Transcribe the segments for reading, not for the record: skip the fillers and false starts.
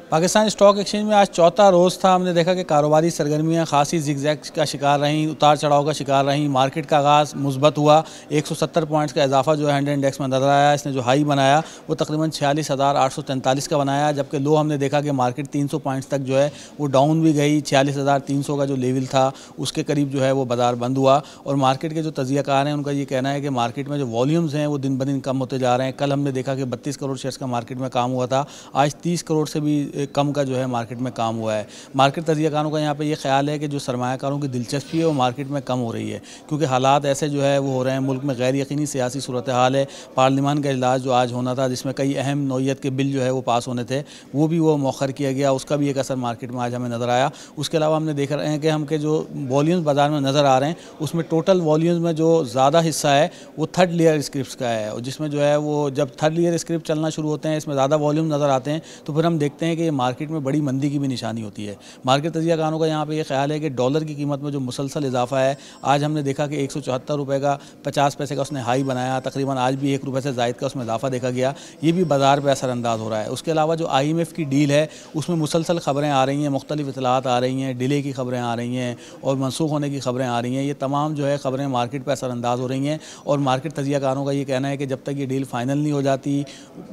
Pakistan stock exchange में आज चौथा रोज़ था। हमने देखा कि कारोबारी सरगर्मियां खासी जिगजैग का शिकार रहीं, उतार चढ़ाव का शिकार रहीं। मार्केट का आगाज़ मुस्बत हुआ, 170 पॉइंट्स का इजाफा जो है 100 इंडेक्स में नजर आया। इसने जो हाई बनाया वो तकरीबन 46,843 का बनाया, जबकि लो हमने देखा कि मार्केट 300 पॉइंट्स तक जो है वो डाउन भी गई। 46,300 का जो लेवल था उसके करीब जो है वो बाजार बंद हुआ। और मार्केट के जो तजियाकार हैं उनका ये कहना है कि मार्केट में जो वॉल्यूम्स हैं वो दिन ब दिन कम होते जा रहे हैं। कल हमने देखा कि 32 करोड़ शेयर्स का मार्केट में काम हुआ था, आज 30 करोड़ से भी कम का जो है मार्केट में काम हुआ है। मार्केट तजियाकारों का यहाँ पे ये ख्याल है कि जो सरमायाकारों की दिलचस्पी है वो मार्केट में कम हो रही है, क्योंकि हालात ऐसे जो है वो हो रहे हैं। मुल्क में गैर यकीनी सियासी सूरत हाल है। पार्लियामान का इजलास जो आज होना था, जिसमें कई अहम नौइयत के बिल जो है वो पास होने थे, वो भी वो मौखर किया गया। उसका भी एक असर मार्केट में आज हमें नज़र आया। उसके अलावा हमने देख रहे हैं कि हमके जो वॉल्यूम्स बाजार में नज़र आ रहे हैं उसमें टोटल वॉल्यूम्स में जो ज़्यादा हिस्सा है वो थर्ड लेयर स्क्रिप्ट का है, और जिसमें जो है वो जब थर्ड लेयर स्क्रिप्ट चलना शुरू होते हैं, इसमें ज़्यादा वॉल्यूम नज़र आते हैं, तो फिर हम देखते हैं कि मार्केट में बड़ी मंदी की भी निशानी होती है। मार्केट तजियाकारों का यहाँ पे ये ख्याल है कि डॉलर की कीमत में जो मुसलसल इजाफा है, आज हमने देखा कि 174 रुपये का 50 पैसे का उसने हाई बनाया, तकरीबन आज भी 1 रुपये से ज़ायद का उसमें इजाफा देखा गया। ये भी बाजार पर असरअंदाज हो रहा है। उसके अलावा जो IMF की डील है उसमें मुसलसल ख़बरें आ रही हैं, मुख्तलिफ इतलात आ रही हैं, डिले की ख़बरें आ रही हैं और मनसूख होने की ख़बरें आ रही हैं। ये तमाम जो है ख़बरें मार्केट पर असरअंदाज हो रही हैं। और मार्केट तजियाकारों का ये कहना है कि जब तक ये डील फाइनल नहीं हो जाती,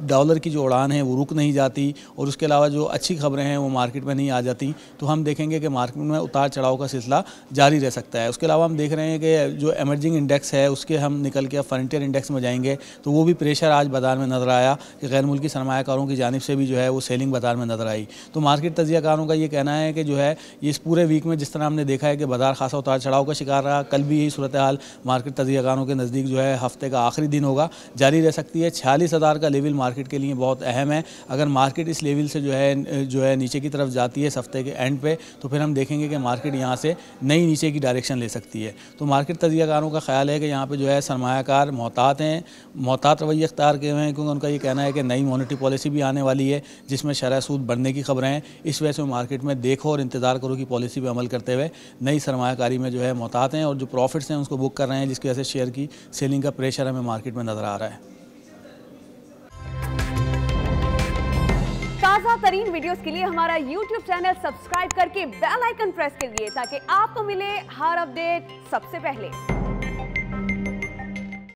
डॉलर की जो उड़ान है वो रुक नहीं जाती, और उसके अलावा जो अच्छी खबरें हैं वो मार्केट में नहीं आ जाती, तो हम देखेंगे कि मार्केट में उतार चढ़ाव का सिलसिला जारी रह सकता है। उसके अलावा हम देख रहे हैं कि जो एमर्जिंग इंडेक्स है उसके हम निकल के फ्रंटियर इंडेक्स में जाएंगे, तो वो भी प्रेशर आज बाजार में नज़र आया कि गैर मुल्की सरमायाकारों की जानिब से भी जो है वो सेलिंग बाजार में नज़र आई। तो मार्केट तजियाकारों का ये कहना है कि जो है इस पूरे वीक में जिस तरह हमने देखा है कि बाजार खासा उतार चढ़ाव का शिकार रहा, कल भी यही सूरत हाल मार्केट तजियाकारों के नज़दीक जो है हफ्ते का आखिरी दिन होगा जारी रह सकती है। 46,000 का लेवल मार्केट के लिए बहुत अहम है। अगर मार्केट इस लेवल से जो है नीचे की तरफ जाती है इस हफ्ते के एंड पे, तो फिर हम देखेंगे कि मार्केट यहाँ से नई नीचे की डायरेक्शन ले सकती है। तो मार्केट तजियाकारों का ख्याल है कि यहाँ पे जो है सरमायाकार मोहतात हैं, मोहतात रवैया अख्तियार किए हुए हैं, क्योंकि उनका ये कहना है कि नई मॉनेटरी पॉलिसी भी आने वाली है जिसमें शरह सूद बढ़ने की खबरें हैं। इस वजह से मार्केट में देखो और इंतज़ार करो की पॉलिसी पर अमल करते हुए नई सरमायाकारी में जो है मोहतात हैं, और जो प्रॉफिट्स हैं उसको बुक कर रहे हैं, जिसकी वजह से शेयर की सेलिंग का प्रेशर हमें मार्केट में नज़र आ रहा है। ताज़ा तरीन वीडियोस के लिए हमारा YouTube चैनल सब्सक्राइब करके बेल आइकन प्रेस करिए ताकि आपको मिले हर अपडेट सबसे पहले।